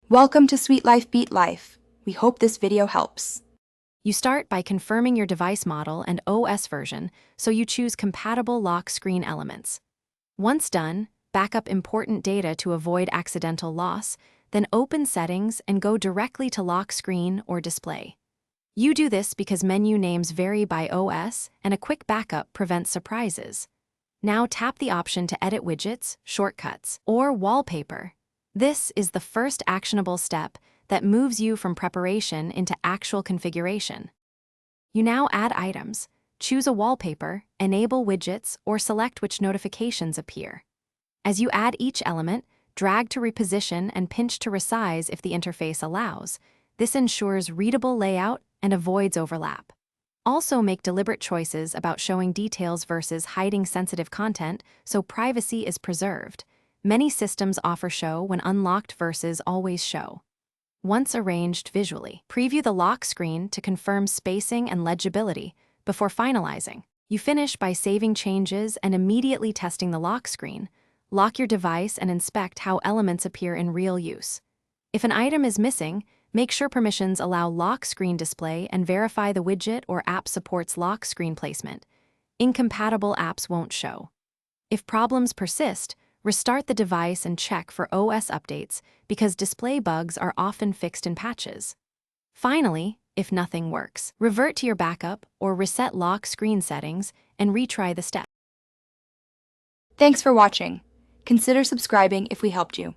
Welcome to Sweet Life Beat Life. We hope this video helps. You start by confirming your device model and OS version, so you choose compatible lock screen elements. Once done, back up important data to avoid accidental loss, then open Settings and go directly to Lock Screen or Display. You do this because menu names vary by OS and a quick backup prevents surprises. Now tap the option to edit widgets, shortcuts, or wallpaper. This is the first actionable step that moves you from preparation into actual configuration. You now add items, choose a wallpaper, enable widgets, or select which notifications appear. As you add each element, drag to reposition and pinch to resize if the interface allows. This ensures readable layout and avoids overlap. Also make deliberate choices about showing details versus hiding sensitive content so privacy is preserved. Many systems offer show when unlocked versus always show. Once arranged visually, preview the lock screen to confirm spacing and legibility before finalizing. You finish by saving changes and immediately testing the lock screen. Lock your device and inspect how elements appear in real use. If an item is missing, make sure permissions allow lock screen display and verify the widget or app supports lock screen placement. Incompatible apps won't show. If problems persist, restart the device and check for OS updates because display bugs are often fixed in patches. Finally, if nothing works, revert to your backup or reset lock screen settings and retry the step. Thanks for watching. Consider subscribing if we helped you.